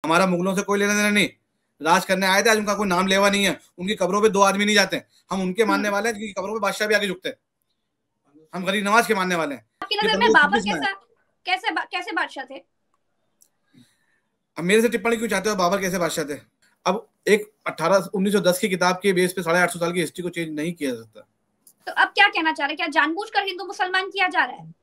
हमारा मुगलों से कोई लेना देना नहीं, राज करने आए थे, आज उनका कोई नाम लेवा नहीं है, उनकी कब्रों पे 2 आदमी नहीं जाते, हम उनके मानने वाले हैं जिनकी कब्रों पे बादशाह भी आके झुकते हैं, हम गरीब नवाज के मानने वाले हैं। आपकी नजर में बाबर कैसे बादशाह थे? अब मेरे से टिप्पणी क्यों चाहते हो बाबर कैसे बादशाह थे? अब एक 1910 की किताब के बेस पे 850 साल की हिस्ट्री को चेंज नहीं किया जा सकता। तो अब क्या कहना चाह रहे हैं, क्या जानबूझकर हिंदू मुसलमान किया जा रहा है?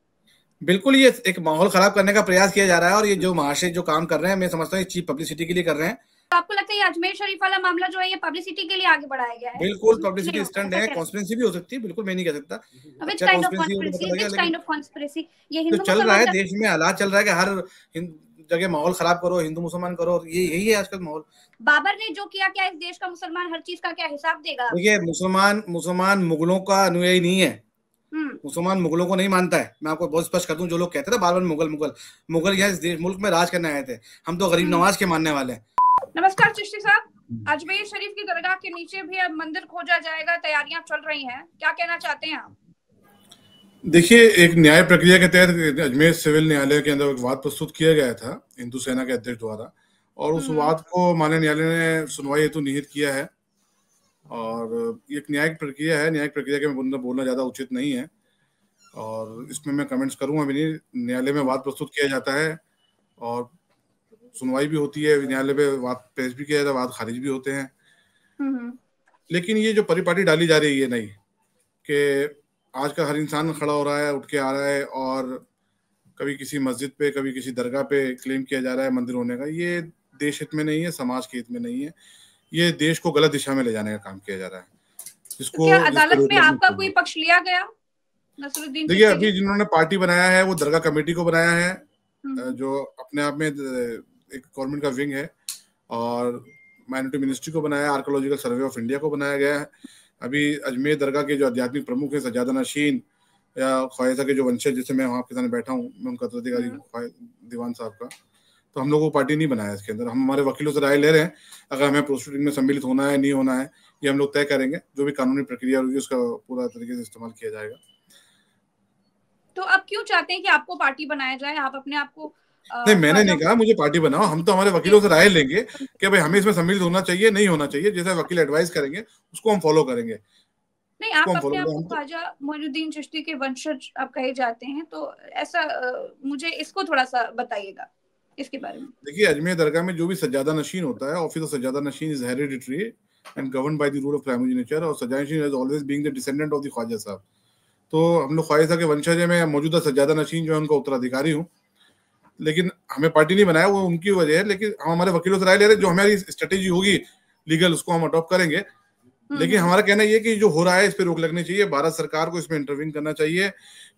बिल्कुल, ये एक माहौल खराब करने का प्रयास किया जा रहा है, और ये जो महाशय जो काम कर रहे हैं, मैं समझता हूँ चीप पब्लिसिटी के लिए कर रहे हैं। तो आपको लगता है ये अजमेर शरीफ वाला मामला जो है ये पब्लिसिटी के लिए आगे बढ़ाया गया है? बिल्कुल पब्लिसिटी स्टंट है, कॉन्स्पिरेसी भी हो सकती है, बिल्कुल मैं नहीं कह सकता। Which kind of conspiracy? ये हिंदू चल रहा है देश में, हालात चल रहा है कि हर जगह माहौल खराब करो, हिंदू मुसलमान करो, ये यही है आजकल माहौल। बाबर ने जो किया, क्या इस देश का मुसलमान हर चीज का क्या हिसाब देगा? देखिए, मुसलमान मुगलों का अनुयायी नहीं है, मुसलमान मुगलों को नहीं मानता है। मैं आपको बहुत स्पष्ट कर दूं, जो लोग कहते थे बार बार मुगल यहाँ इस देश मुल्क में राज करने आए थे, हम तो गरीब नवाज के मानने वाले हैं। नमस्कार चिश्ती साहब, अजमेर शरीफ की दरगाह के नीचे भी अब मंदिर खोजा जाएगा, तैयारियां चल रही हैं, क्या कहना चाहते हैं आप? देखिए, एक न्याय प्रक्रिया के तहत अजमेर सिविल न्यायालय के अंदर एक वाद प्रस्तुत किया गया था हिंदू सेना के अध्यक्ष द्वारा, और उस वाद को माननीय न्यायालय ने सुनवाई हेतु निहित किया है, और एक न्यायिक प्रक्रिया है। न्यायिक प्रक्रिया के अंदर बोलना ज्यादा उचित नहीं है, और इसमें मैं कमेंट्स करूंगा भी नहीं। न्यायालय में वाद प्रस्तुत किया जाता है और सुनवाई भी होती है, न्यायालय पे वाद पेश भी किया जाता है, वाद खारिज भी होते हैं। लेकिन ये जो परिपाटी डाली जा रही है नहीं, कि आज का हर इंसान खड़ा हो रहा है, उठ के आ रहा है, और कभी किसी मस्जिद पे, कभी किसी दरगाह पे क्लेम किया जा रहा है मंदिर होने का, ये देश हित में नहीं है, समाज के हित में नहीं है, ये देश को गलत दिशा में ले जाने का काम किया जा रहा है। जिसको तो क्या अदालत में आपका कोई पक्ष लिया गया? देखिए, अभी जिन्होंने पार्टी बनाया है वो दरगाह कमेटी को बनाया है, जो अपने आप में एक गवर्नमेंट का विंग है, और माइनॉरिटी मिनिस्ट्री को बनाया, आर्कोलॉजिकल सर्वे ऑफ इंडिया को बनाया गया है। अभी अजमेर दरगाह के जो आध्यात्मिक प्रमुख है सज्जादा नशीन या ख्वाजा के जो वंशज, जैसे मैं वहाँ आपके सामने बैठा हूँ, मैं उनका उत्तराधिकारी दीवान साहब का, तो हम लोगों को पार्टी नहीं बनाया इसके अंदर। हम हमारे वकीलों से राय ले रहे हैं, अगर हमें प्रोसीडिंग में सम्मिलित होना है नहीं होना है ये हम लोग तय करेंगे, जो भी कानूनी प्रक्रिया होगी उसका पूरा तरीके से इस्तेमाल किया जाएगा। तो आप क्यों चाहते हैं कि आपको पार्टी बनाया जाए? आप अपने आप को नहीं, मैंने नहीं कहा मुझे पार्टी बनाओ, हम तो हमारे वकीलों से राय लेंगे कि भाई हमें इसमें सम्मिलित होना चाहिए नहीं होना चाहिए, जैसा वकील एडवाइस करेंगे उसको हम फॉलो करेंगे। नहीं, आप अपने आप को ख्वाजा मोइनुद्दीन चिश्ती के वंशज आप कहे जाते हैं, तो ऐसा मुझे इसको थोड़ा सा बताइएगा इसके बारे में। देखिए, अजमेर दरगाह में जो भी सज्जादा नशीन होता है, ऑफिस ऑफ सज्जादा नशीन is hereditary and governed by the rule of primogeniture, और सज्जादा नशीन has always being the descendant of the ख्वाजा साहब। तो हम लोग ख्वाजा के वंशज हैं, मैं मौजूदा सज्जादा नशीन जो है उनका उत्तराधिकारी हूँ, लेकिन हमें पार्टी नहीं बनाया, वो उनकी वजह है। लेकिन हम हमारे वकीलों से राय ले रहे हैं, जो हमारी स्ट्रेटेजी होगी लीगल उसको हम अडॉप्ट करेंगे। लेकिन हमारा कहना ये कि जो हो रहा है इस पे रोक लगनी चाहिए, भारत सरकार को इसमें इंटरवीन करना चाहिए।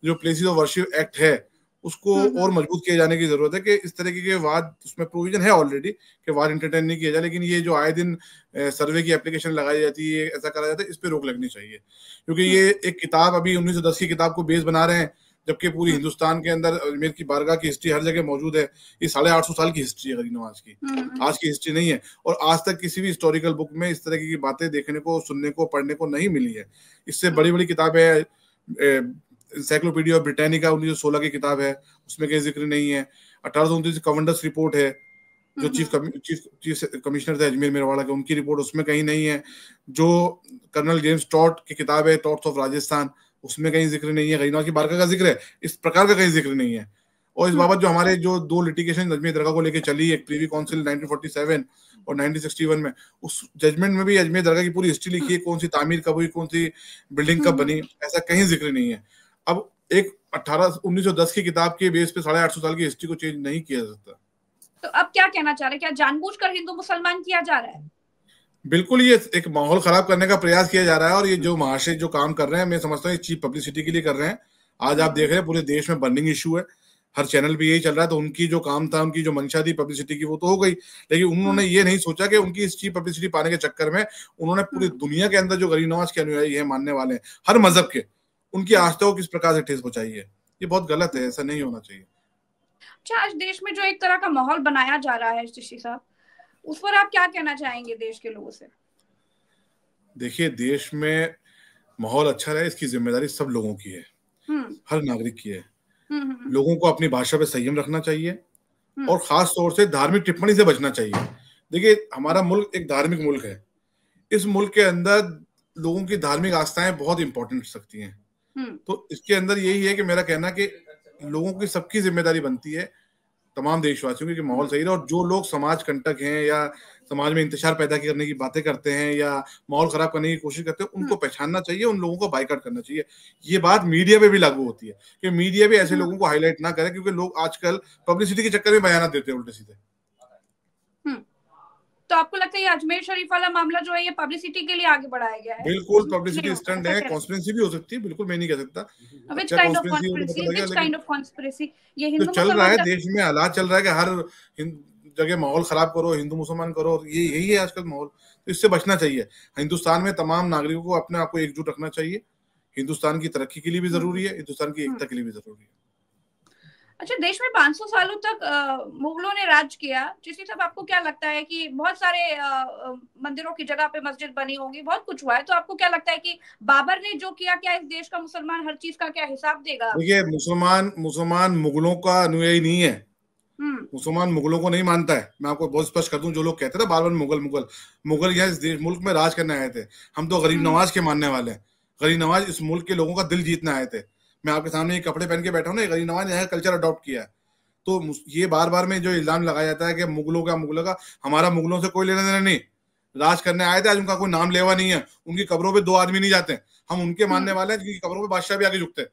जो प्लेसेस ऑफ वर्शिप एक्ट है उसको और मजबूत किए जाने की जरूरत है, कि इस तरीके के वाद, उसमें प्रोविजन है ऑलरेडी कि वाद एंटरटेन नहीं किया जाए, लेकिन ये जो आए दिन सर्वे की एप्लीकेशन लगाई जाती है, ऐसा करा जाता है, इस पे रोक लगनी चाहिए। क्योंकि ये एक किताब, अभी 1910 की किताब को बेस बना रहे हैं, जबकि पूरी हिंदुस्तान के अंदर अजमेर की बारगाह की हिस्ट्री हर जगह मौजूद है। ये 850 साल की हिस्ट्री है गरीब नवाज की, आज की हिस्ट्री नहीं है। और आज तक किसी भी हिस्टोरिकल बुक में इस तरह की बातें देखने को, सुनने को, पढ़ने को नहीं मिली है। इससे बड़ी बड़ी किताबें, एनसाइक्लोपीडिया ऑफ ब्रिटानिका 1916 की किताब है, उसमें कहीं जिक्र नहीं है। 1829 कवंडस रिपोर्ट है, जो चीफ कमिश्नर थे अजमेर मेरवाड़ा के, उनकी रिपोर्ट, उसमें कहीं नहीं है। जो कर्नल जेम्स टॉट की किताब है, टॉट्स ऑफ राजस्थान, उसमें कहीं जिक्र नहीं है। गरीब की बारगाह का जिक्र है, इस प्रकार का कहीं जिक्र नहीं है। और इस बाबत जो हमारे जो 2 लिटिगेशन अजमेर दरगाह को लेकर चली, एक प्रीवी काउंसिल 1947 और 1961 में, उस जजमेंट में भी अजमेर दरगाह की पूरी हिस्ट्री लिखी है, कौन सी तामीर कब हुई, कौन सी बिल्डिंग कब बनी, ऐसा कहीं जिक्र नहीं है। अब एक 1910 की किताब के बेस पे 850 साल की हिस्ट्री को चेंज नहीं किया जा सकता। तो अब क्या कहना चाह रहे हैं, क्या जानबूझकर हिंदू मुसलमान किया जा रहा है? बिल्कुल, ये एक माहौल खराब करने का प्रयास किया जा रहा है, और ये जो महाशय जो काम कर रहे हैं, मैं समझता हूँ चीप पब्लिसिटी के लिए कर रहे हैं। आज आप देख रहे हैं पूरे देश में बर्निंग इशू है, हर चैनल पे यही चल रहा है। तो उनकी जो काम था, उनकी जो मंशा थी पब्लिसिटी की, वो तो हो गई, लेकिन उन्होंने ये नहीं सोचा कि उनकी इस चीप पब्लिसिटी पाने के चक्कर में उन्होंने पूरी दुनिया के अंदर जो गरीब नवाज के अनुयायी है, मानने वाले हैं हर मजहब के, उनकी आस्था को किस प्रकार से ठेस पहुंचाई है। ये बहुत गलत है, ऐसा नहीं होना चाहिए। अच्छा, आज देश में जो एक तरह का माहौल बनाया जा रहा है चिश्ती साहब, उस पर आप क्या कहना चाहेंगे देश के लोगों से? देखिए, देश में माहौल अच्छा रहे, इसकी जिम्मेदारी सब लोगों की है, हर नागरिक की है। लोगों को अपनी भाषा पे संयम रखना चाहिए, और खास तौर से धार्मिक टिप्पणी से बचना चाहिए। देखिए, हमारा मुल्क एक धार्मिक मुल्क है। इस मुल्क के अंदर लोगों की धार्मिक आस्थाएं बहुत इंपॉर्टेंट सकती हैं। तो इसके अंदर यही है कि मेरा कहना कि लोगों की सबकी जिम्मेदारी बनती है, तमाम देशवासियों की, कि माहौल सही रहे, और जो लोग समाज कंटक हैं या समाज में इंतशार पैदा करने की बातें करते हैं या माहौल खराब करने की कोशिश करते हैं, उनको पहचानना चाहिए, उन लोगों को बाइकआउट करना चाहिए। ये बात मीडिया पे भी लागू होती है कि मीडिया भी ऐसे लोगों को हाईलाइट ना करे, क्योंकि लोग आजकल पब्लिसिटी के चक्कर में बयान देते हैं उल्टे सीधे। तो आपको लगता है ये अजमेर शरीफ वाला मामला जो है ये पब्लिसिटी के लिए आगे बढ़ाया गया है? बिल्कुल पब्लिसिटी स्टंट है, कॉन्स्पिरेसी भी हो सकती है, बिल्कुल मैं नहीं कह सकता। Which kind of conspiracy? ये हिंदू चल रहा है देश में, हालात चल रहा है कि हर जगह माहौल खराब करो, हिंदू मुसलमान करो, ये यही है आजकल माहौल। तो इससे बचना चाहिए। हिंदुस्तान में तमाम नागरिकों को अपने आप को एकजुट रखना चाहिए। हिंदुस्तान की तरक्की के लिए भी जरूरी है, हिंदुस्तान की एकता के लिए भी जरूरी है। अच्छा, देश में 500 सालों तक मुगलों ने राज किया। जिस हिसाब आपको क्या लगता है कि बहुत सारे मंदिरों की जगह पे मस्जिद बनी होंगी, बहुत कुछ हुआ है, तो आपको क्या लगता है कि बाबर ने जो किया, क्या इस देश का मुसलमान हर चीज का क्या हिसाब देगा? देखिए, मुसलमान मुगलों का अनुयायी नहीं है। मुसलमान मुगलों को नहीं मानता है। मैं आपको बहुत स्पष्ट कर दूं, जो लोग कहते थे बार बार मुगल यहाँ इस देश मुल्क में राज करने आए थे। हम तो गरीब नवाज के मानने वाले हैं। गरीब नवाज इस मुल्क के लोगों का दिल जीतने आए थे। मैं आपके सामने ये कपड़े पहन के बैठा हूं ना, गरीब नवाज ने यहाँ कल्चर अडॉप्ट किया है। तो ये बार बार में जो इल्जाम लगाया जाता है कि मुगलों का, हमारा मुगलों से कोई लेना देना नहीं। राज करने आए थे, आज उनका कोई नाम लेवा नहीं है। उनकी कब्रों पे 2 आदमी नहीं जाते। हम उनके मानने वाले हैं जिनकी कब्रों पे बादशाह भी आगे झुकते हैं।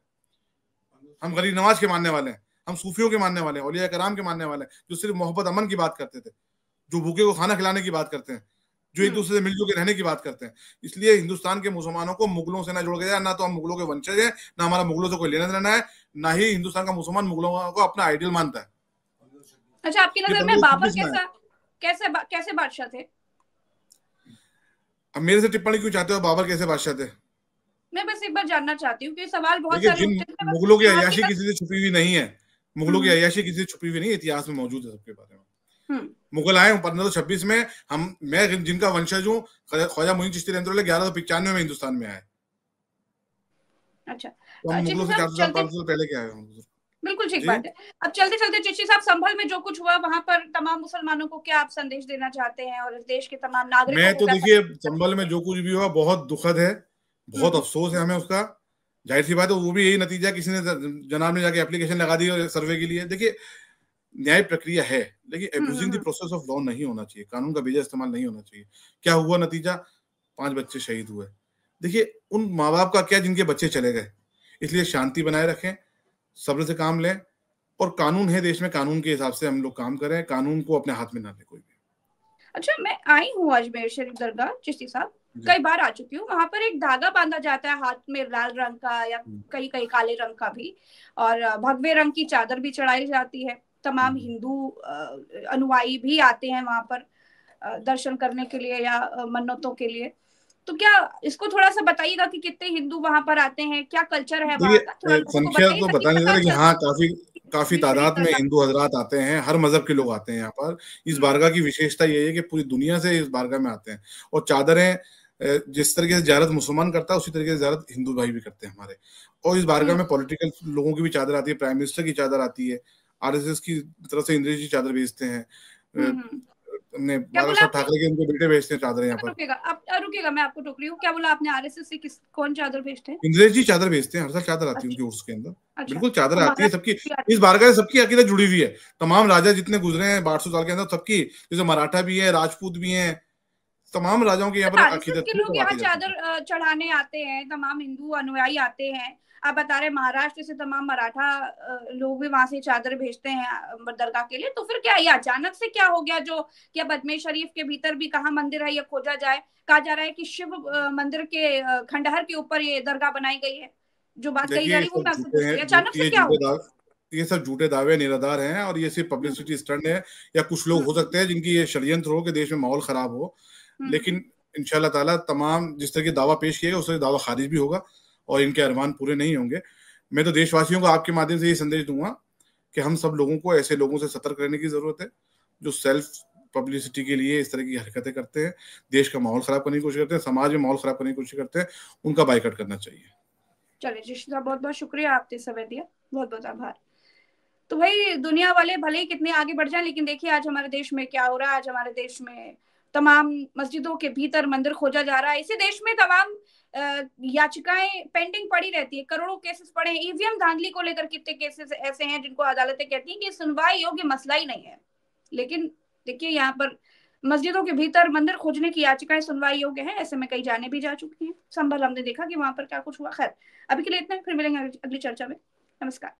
हम गरीब नवाज के मानने वाले हैं, हम सूफियों के मानने वाले हैं, औलिया कराम के मानने वाले हैं, जो सिर्फ मोहब्बत अमन की बात करते थे, जो भूखे को खाना खिलाने की बात करते हैं, जो एक दूसरे से मिलजुल के रहने की बात करते हैं। इसलिए हिंदुस्तान के मुसलमानों को मुगलों से ना जोड़ के जाए। ना तो हम मुगलों के वंशज हैं, ना हमारा मुगलों से कोई लेना देना है, ना ही हिंदुस्तान का मुसलमान मुगलों को अपना आइडियल मानता है। अच्छा, आपकी नजर में बाबर कैसे बादशाह थे? अब मेरे से टिप्पणी क्यों चाहते हो, बाबर कैसे बादशाह थे? मैं बस एक बार जानना चाहती हूँ कि सवाल बहुत सारे उठते थे। मुगलों की अय्याशी किसी से छुपी हुई नहीं है। मुगलों की अय्याशी किसी से छुपी हुई नहीं, इतिहास में मौजूद है सबके बारे में। मुगल आए 1526 में। मैं जिनका वंशज हूँ, ख्वाजा मोइन चिश्ती रहमतुल्लाह 1195 में हिंदुस्तान में आए। अच्छा, तो हम मुगलों से 400 साल 500 साल पहले के आए हैं। बिल्कुल ठीक बात है। अब चलते चलते चिश्ती साहब, संभल में जो कुछ हुआ वहां पर तमाम मुसलमानों को क्या आप संदेश देना चाहते हैं और इस देश के तमाम नागरिकों मैं को? तो देखिए, संभल में जो कुछ भी हुआ बहुत दुखद है, बहुत अफसोस है हमें उसका। जाहिर सी बात है, वो भी यही नतीजा, किसी ने जनाब ने जाके एप्लीकेशन लगा दी सर्वे के लिए। देखिए, न्याय प्रक्रिया है, लेकिन abusing the process of law नहीं होना चाहिए, कानून का बेजा इस्तेमाल नहीं होना चाहिए। क्या हुआ नतीजा? 5 बच्चे शहीद हुए। देखिए, उन माँ बाप का क्या जिनके बच्चे चले गए। इसलिए शांति बनाए रखें, सब्र से काम लें, और कानून है देश में, कानून के हिसाब से हम लोग काम करें, कानून को अपने हाथ में ना ले कोई भी। अच्छा, मैं आई हूँ अजमेर शरीफ दरगाह चिश्ती साहब, कई बार आ चुकी हूँ। वहां पर एक धागा बांधा जाता है हाथ में, लाल रंग का या कई कई काले रंग का भी, और भगवे रंग की चादर भी चढ़ाई जाती है। तमाम हिंदू अनुयायी भी आते हैं वहां पर दर्शन करने के लिए या मन्नतों के लिए। तो क्या इसको थोड़ा सा बताइएगा कि कितने हिंदू वहां पर आते हैं, क्या कल्चर है वहां का? थोड़ा संख्या तो बता नहीं सकते, हाँ काफी तादाद में हिंदू हजरात आते हैं, हर मजहब के लोग आते हैं यहाँ पर। इस बारगाह की विशेषता ये है कि पूरी दुनिया से इस बारगाह में आते हैं। और चादरें जिस तरीके से ज़ियारत मुसलमान करता है, उसी तरीके से ज़ियारत हिंदू भाई भी करते हैं हमारे। और इस बारगाह में पॉलिटिकल लोगों की भी चादर आती है, प्राइम मिनिस्टर की चादर आती है, RSS की तरफ से इंद्रेश जी चादर भेजते हैं, हमने बाला साहब ठाकरे के उनके बेटे भेजते हैं चादर यहाँ पर। रुकिएगा, मैं आपको टोक रही हूँ। क्या बोला आपने? RSS से कौन चादर भेजते हैं? इंद्रेश जी चादर भेजते हैं, हर साल चादर आती है उनकी उर्स के अंदर। बिल्कुल चादर आती है सबकी। इस बारगाह से सबकी अकीदत जुड़ी हुई है। तमाम राजा जितने गुजरे हैं 1200 साल के अंदर, सबकी, जैसे मराठा भी है, राजपूत भी हैं, तमाम राजाओं की यहाँ पर अकीदत के लोग यहाँ चादर चढ़ाने आते हैं, तमाम हिंदू अनुयायी आते हैं। आप बता रहे महाराष्ट्र से तमाम मराठा लोग भी वहां से चादर भेजते हैं दरगाह के लिए। तो फिर क्या ये अचानक से क्या हो गया जो कि अब अजमेर शरीफ के भीतर भी कहाँ मंदिर है ये खोजा जाए? कहा जा रहा है कि शिव मंदिर के खंडहर के ऊपर ये दरगाह बनाई गई है। जो बात कही जा रही है वो मैं आपसे पूछ रही हूं, अचानक से क्या हो गया? ये सब झूठे दावे निराधार हैं, और ये सिर्फ पब्लिसिटी स्टंट है, या कुछ लोग हो सकते हैं जिनकी ये षड्यंत्र हो कि देश में माहौल खराब हो। लेकिन इंशाल्लाह ताला तमाम जिस तरह के दावा पेश किए गए, उस तरह दावा खारिज भी होगा और इनके अरमान पूरे नहीं होंगे। मैं तो देशवासियों को आपके माध्यम से ये संदेश दूंगा कि हम सब लोगों को ऐसे लोगों से सतर्क रहने की जरूरत है जो सेल्फ पब्लिसिटी के लिए इस तरह की हरकतें करते हैं, देश का माहौल खराब करने की कोशिश करते हैं, समाज में माहौल खराब करने की कोशिश करते हैं। उनका बाइकआउट करना चाहिए। चलिए जी, बहुत बहुत शुक्रिया, आपने समय दिया, बहुत बहुत आभार। तो भाई दुनिया वाले भले ही कितने आगे बढ़ जाए, लेकिन देखिए आज हमारे देश में क्या हो रहा है। आज हमारे देश में तमाम मस्जिदों के भीतर मंदिर खोजा जा रहा है। इसी देश में तमाम याचिकाएं पेंडिंग पड़ी रहती है, करोड़ों केसेस पड़े हैं। ईवीएम धांधली को लेकर कितने केसेस ऐसे हैं जिनको अदालतें कहती हैं कि सुनवाई योग्य मसला ही नहीं है। लेकिन देखिए यहाँ पर मस्जिदों के भीतर मंदिर खोजने की याचिकाएं सुनवाई योग्य है। ऐसे में कई जाने भी जा चुकी हैं। संभल हमने देखा कि वहां पर क्या कुछ हुआ। खैर, अभी के लिए इतना, फिर मिलेंगे अगली चर्चा में। नमस्कार।